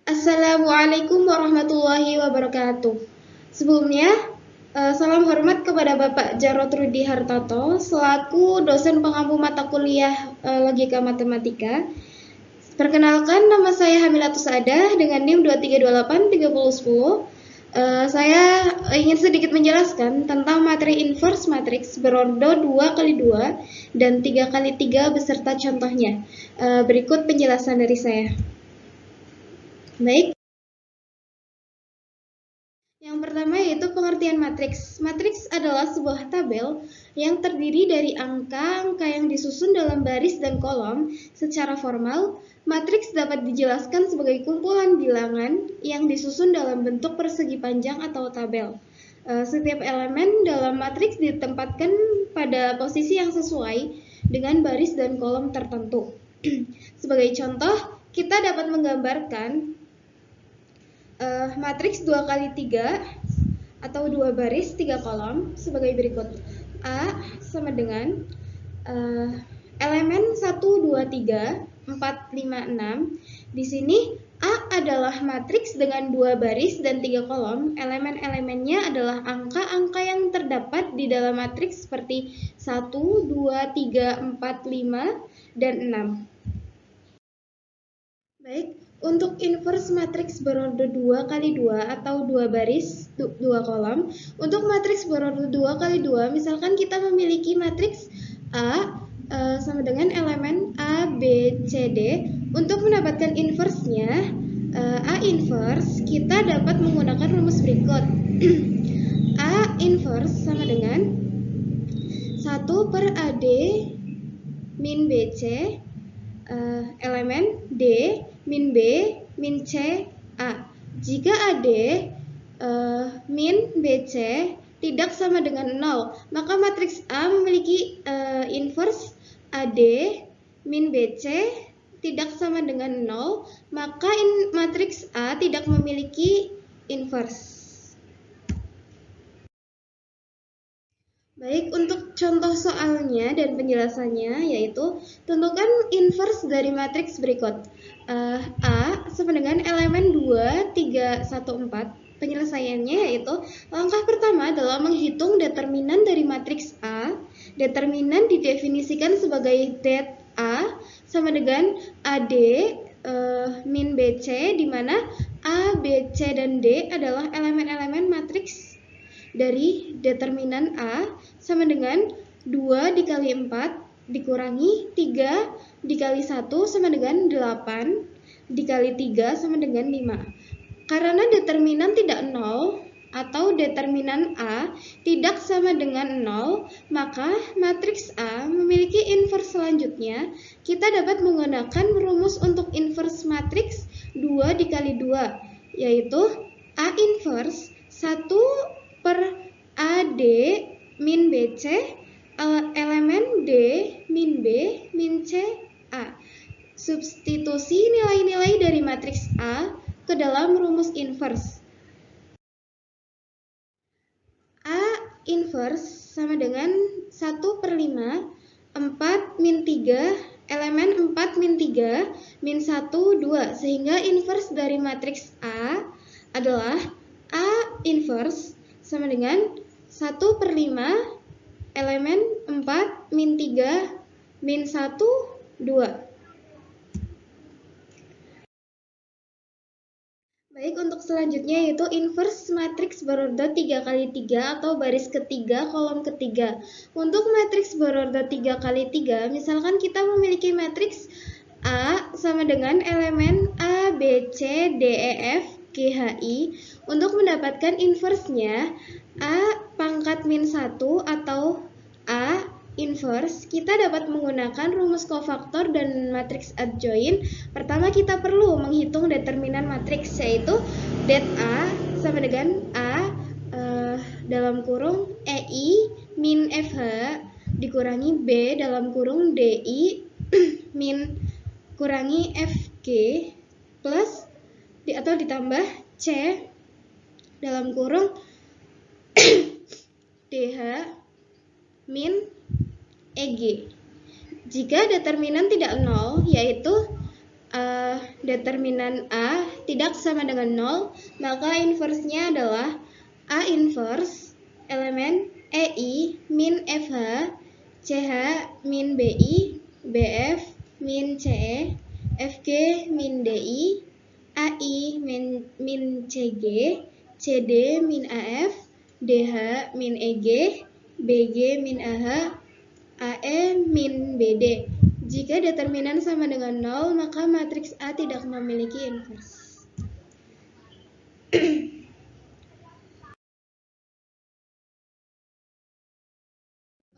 Assalamualaikum warahmatullahi wabarakatuh. Sebelumnya, salam hormat kepada Bapak Jarod Rudi Hartoto selaku dosen pengampu mata kuliah Logika Matematika. Perkenalkan, nama saya Hamilatus Ada dengan NIM 23283010. Saya ingin sedikit menjelaskan tentang materi inverse matriks berordo 2x2 dan 3x3 beserta contohnya. Berikut penjelasan dari saya. Baik. Yang pertama yaitu pengertian matriks. Matriks adalah sebuah tabel yang terdiri dari angka-angka yang disusun dalam baris dan kolom. Secara formal, matriks dapat dijelaskan sebagai kumpulan bilangan yang disusun dalam bentuk persegi panjang atau tabel. Setiap elemen dalam matriks ditempatkan pada posisi yang sesuai dengan baris dan kolom tertentu. Sebagai contoh, kita dapat menggambarkan matriks 2x3 atau 2 baris 3 kolom sebagai berikut. A sama dengan elemen 1, 2, 3, 4, 5, 6. Di sini A adalah matriks dengan 2 baris dan 3 kolom. Elemen-elemennya adalah angka-angka yang terdapat di dalam matriks seperti 1, 2, 3, 4, 5, dan 6. Baik, untuk inverse matriks berordo 2x2 atau 2 baris 2 kolom, untuk matriks berordo 2x2, misalkan kita memiliki matriks A sama dengan elemen A, B, C, D. Untuk mendapatkan inverse-nya, A inverse, kita dapat menggunakan rumus berikut. A inverse sama dengan 1 per AD min BC elemen D min B min C A. Jika AD min BC tidak sama dengan 0, maka matriks A memiliki inverse AD min BC tidak sama dengan 0, maka matriks A tidak memiliki inverse. Baik, untuk contoh soalnya dan penjelasannya yaitu tentukan inverse dari matriks berikut. A sama dengan elemen 2, 3, 1, 4. Penyelesaiannya yaitu langkah pertama adalah menghitung determinan dari matriks A. Determinan didefinisikan sebagai det A sama dengan AD min BC, di mana A, B, C, dan D adalah elemen-elemen matriks dari determinan A sama dengan 2 dikali 4 dikurangi 3 dikali 1 sama dengan 8 dikali 3 sama dengan 5. Karena determinan tidak 0 atau determinan A tidak sama dengan 0, maka matriks A memiliki inverse. Selanjutnya, kita dapat menggunakan rumus untuk inverse matriks 2 dikali 2, yaitu A inverse 1 per AD min BC elemen D min B min C A. Substitusi nilai-nilai dari matriks A ke dalam rumus inverse. A inverse sama dengan 1 per 5 4 min 3 elemen 4 min 3 min 1 2, sehingga inverse dari matriks A adalah A inverse sama dengan 1 per 5 elemen 4 min 3 min 1 2. Baik, untuk selanjutnya yaitu inverse matriks berordo 3x3 atau baris ketiga kolom ketiga. Untuk matriks berordo 3x3, misalkan kita memiliki matriks A sama dengan elemen A, B, C, D, E, F, G, H, I. Untuk mendapatkan inverse-nya A pangkat min 1 atau A inverse, kita dapat menggunakan rumus kofaktor dan matriks adjoin. Pertama, kita perlu menghitung determinan matriks, yaitu det A sama dengan A dalam kurung EI min FH dikurangi B dalam kurung DI min kurangi FG plus atau ditambah C dalam kurung DH min EG. Jika determinan tidak 0, yaitu determinan A tidak sama dengan 0, maka inversnya adalah A inverse elemen EI min FH, CH min BI, BF min CE, FG min DI, AI min CG, CD min AF, DH min EG, BG min AH, AE min BD. Jika determinan sama dengan 0, maka matriks A tidak memiliki inverse.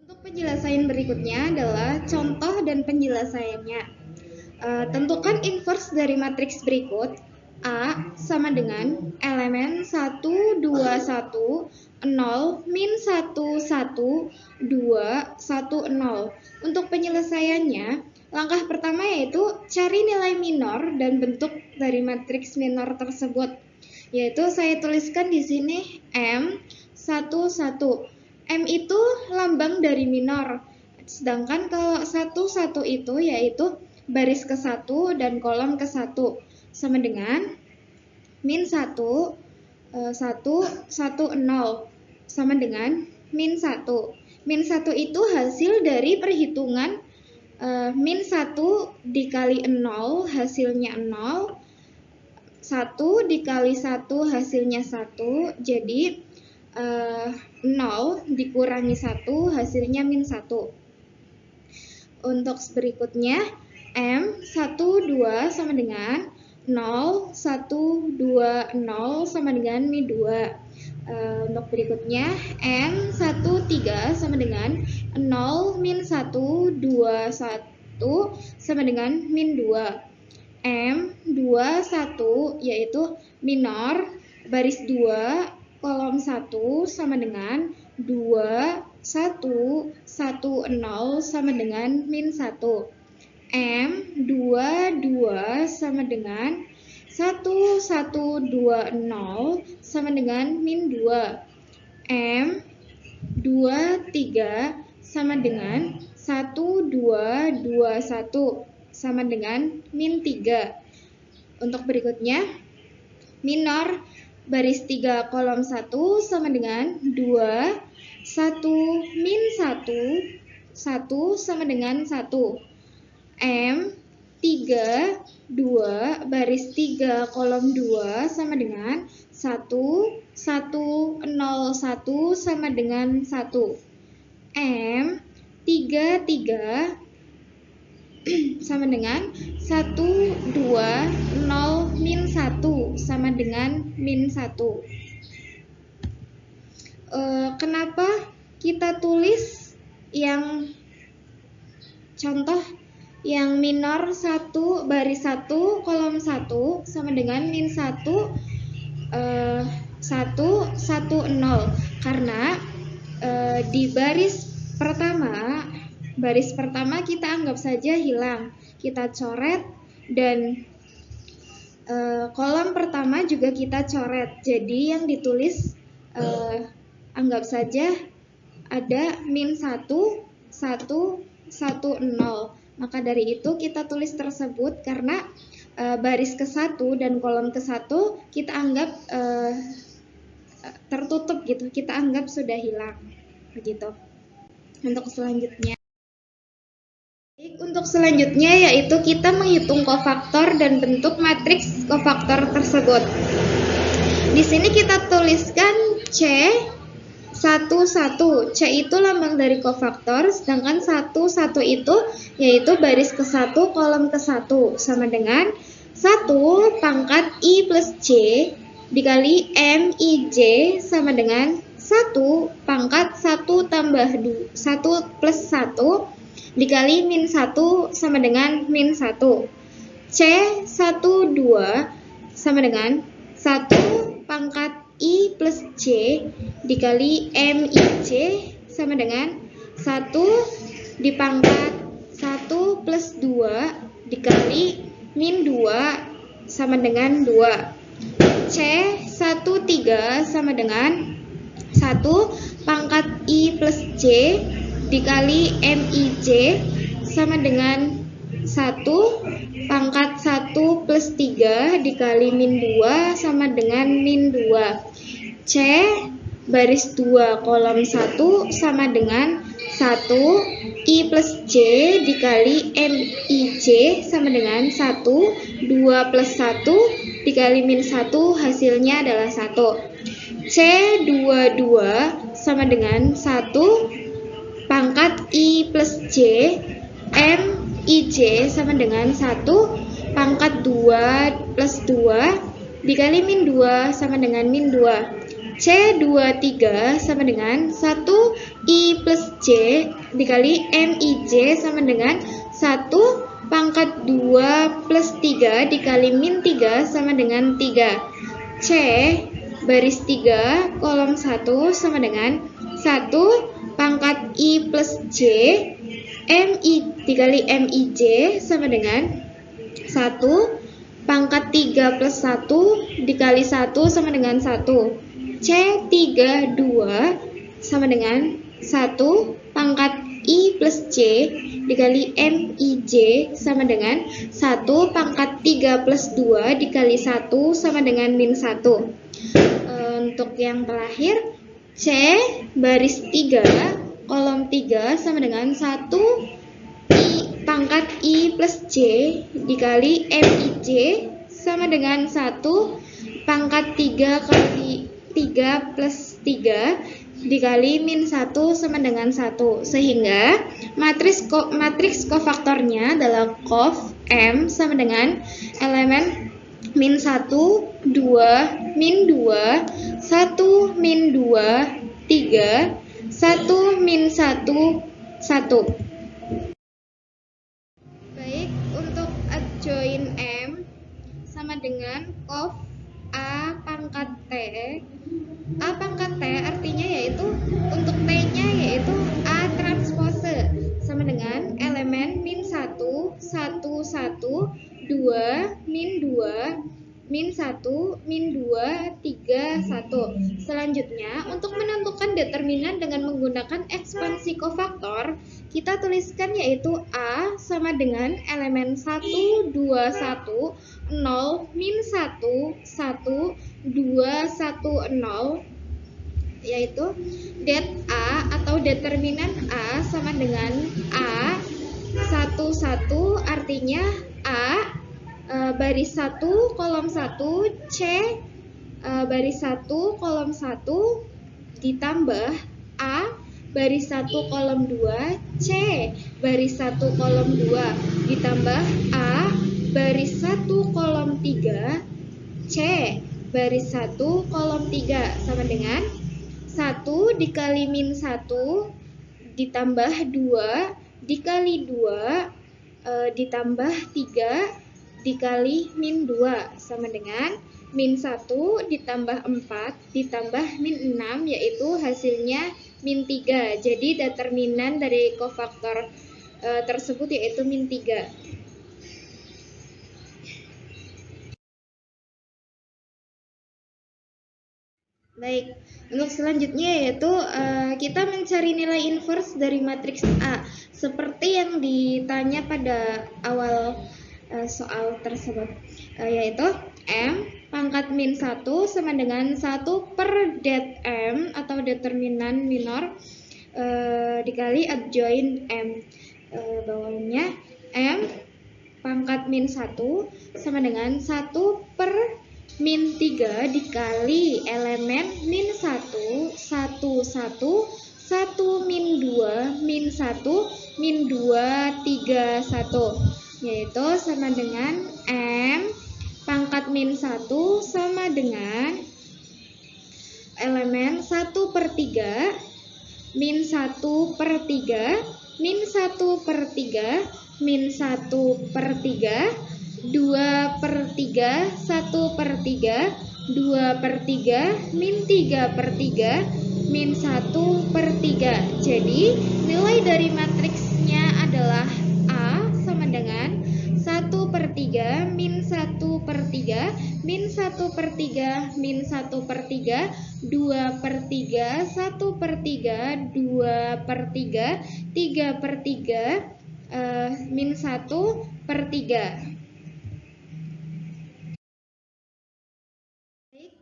Untuk penjelasan berikutnya adalah contoh dan penjelasannya. Tentukan inverse dari matriks berikut. A sama dengan elemen 1, 2, 1, 0, min 1, 1, 2, 1, 0. Untuk penyelesaiannya, langkah pertama yaitu cari nilai minor dan bentuk dari matriks minor tersebut. Yaitu saya tuliskan di sini M, 1, 1. M itu lambang dari minor. Sedangkan kalau 1, 1 itu yaitu baris ke-1 dan kolom ke-1. Sama dengan min 1, 1, 1, 0 sama dengan min 1. Min 1 itu hasil dari perhitungan min 1 dikali 0 hasilnya 0, 1 dikali 1 hasilnya 1, jadi 0 dikurangi 1 hasilnya min 1. Untuk berikutnya M 1, 2 sama dengan 0, 1, 2, 0 sama dengan min 2. Untuk berikutnya N 1, 3 sama dengan 0, min 1, 2, 1 sama dengan min 2. M 2, 1 yaitu minor baris 2 kolom 1 sama dengan 2, 1, 1, 0 sama dengan min 1. M 2, 2 sama dengan 1, 1, 2, 0 sama dengan min 2. M 2, 3 sama dengan 1, 2, 2, 1 sama dengan min 3. Untuk berikutnya, minor baris 3 kolom 1 sama dengan 2, 1, min 1, 1 sama dengan 1. M 3, 2 baris 3 kolom 2 sama dengan 1, 1, 0, 1 sama dengan 1. M 3, 3 sama dengan 1, 2, 0, min 1 sama dengan min 1. Kenapa kita tulis yang contoh yang minor 1 baris 1 kolom 1 sama dengan min 1, 1, 1, 0 karena di baris pertama kita anggap saja hilang, kita coret, dan kolom pertama juga kita coret, jadi yang ditulis anggap saja ada min 1, 1, 1, 0. Maka dari itu kita tulis tersebut karena baris ke-1 dan kolom ke-1 kita anggap tertutup gitu, kita anggap sudah hilang begitu. Untuk selanjutnya yaitu kita menghitung kofaktor dan bentuk matriks kofaktor tersebut. Di sini kita tuliskan C 1, 1. C itu lambang dari kofaktor, sedangkan 1, 1 itu yaitu baris ke-1 kolom ke-1 sama dengan 1 pangkat I plus J dikali M I J sama dengan 1 pangkat 1 tambah 1 plus 1 dikali min 1 sama dengan min 1. C 1, 2 sama dengan 1 pangkat I plus J dikali M I J sama dengan 1 dipangkat 1 plus 2 dikali min 2 sama dengan 2. C 1, 3 sama dengan 1 pangkat I plus J dikali M I J sama dengan 1 1 pangkat 1 plus 3 dikali min 2 sama dengan min 2. C baris 2 kolom 1 sama dengan 1 I plus J dikali MIJ sama dengan 1. 2 plus 1 dikali min 1 hasilnya adalah 1. C22 sama dengan 1 pangkat I plus J MIJ sama dengan 1 pangkat 2 plus 2 dikali min 2 sama dengan min 2. C23 sama dengan 1 I plus J dikali MIJ sama dengan 1 pangkat 2 plus 3 dikali min 3 sama dengan 3. C baris 3 kolom 1 sama dengan 1 pangkat I plus J MI dikali MIJ sama dengan 1 pangkat 3 plus 1 dikali 1 sama dengan 1. C32 sama dengan 1 pangkat I plus J dikali MIJ sama dengan 1 pangkat 3 plus 2 dikali 1 sama dengan min 1. Untuk yang terakhir, C baris 3 kolom 3 sama dengan 1 I pangkat I plus J dikali MIJ sama dengan 1 pangkat 3 kali 3 plus 3 dikali min 1 sama dengan 1. Sehingga matriks kofaktornya adalah kof M sama dengan elemen min 1, 2, min 2, 1, min 2, 3, 1, min 1, 1. Baik, untuk adjoin M sama dengan kof A pangkat T. A pangkat T artinya yaitu untuk T-nya yaitu A transpose sama dengan elemen min 1, 1, 1, 2, min 2, min 1, min 2, 3, 1. Selanjutnya, untuk menentukan determinan dengan menggunakan ekspansi kofaktor, kita tuliskan yaitu A sama dengan elemen 1, 2, 1, 0, min 1, 1, 2, 1, 0, yaitu det A atau determinan A sama dengan A 1, 1 artinya A baris 1 kolom 1 C baris 1 kolom 1 ditambah A baris 1 kolom 2 C baris 1 kolom 2 ditambah A baris 1 kolom 3 C baris 1 kolom 3 sama dengan 1 dikali min 1 ditambah 2 dikali 2 ditambah 3 dikali min 2 sama dengan min 1 ditambah 4 ditambah min 6 yaitu hasilnya min 3. Jadi determinan dari kofaktor tersebut yaitu min 3. Baik, untuk selanjutnya yaitu kita mencari nilai inverse dari matriks A seperti yang ditanya pada awal soal tersebut, yaitu M pangkat min 1 sama dengan 1 per det M atau determinan minor dikali adjoin M. Bawahnya M pangkat min 1 sama dengan 1 per min 3 dikali elemen min 1, 1, 1, 1 min 2, min 1, min 2, 3, 1, yaitu sama dengan M pangkat min 1 sama dengan elemen 1 per 3, min 1 per 3, min 1 per 3, min 1 per 3, 2 per 3, 1 per 3, 2 per 3, min 3 per 3, min 1 per 3. Jadi nilai dari matriksnya adalah A sama dengan 1 per 3, min 1 per 3, min 1 per 3, min 1 per 3, 2 per 3, 1 per 3, 2 per 3, 3 per 3, min min 1/3.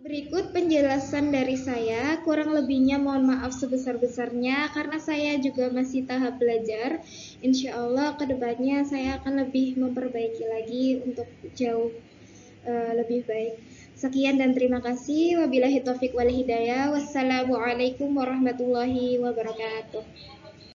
Berikut penjelasan dari saya, kurang lebihnya mohon maaf sebesar-besarnya karena saya juga masih tahap belajar. Insya Allah kedepannya saya akan lebih memperbaiki lagi untuk jauh lebih baik. Sekian dan terima kasih. Wabillahi taufik wal hidayah. Wassalamualaikum warahmatullahi wabarakatuh.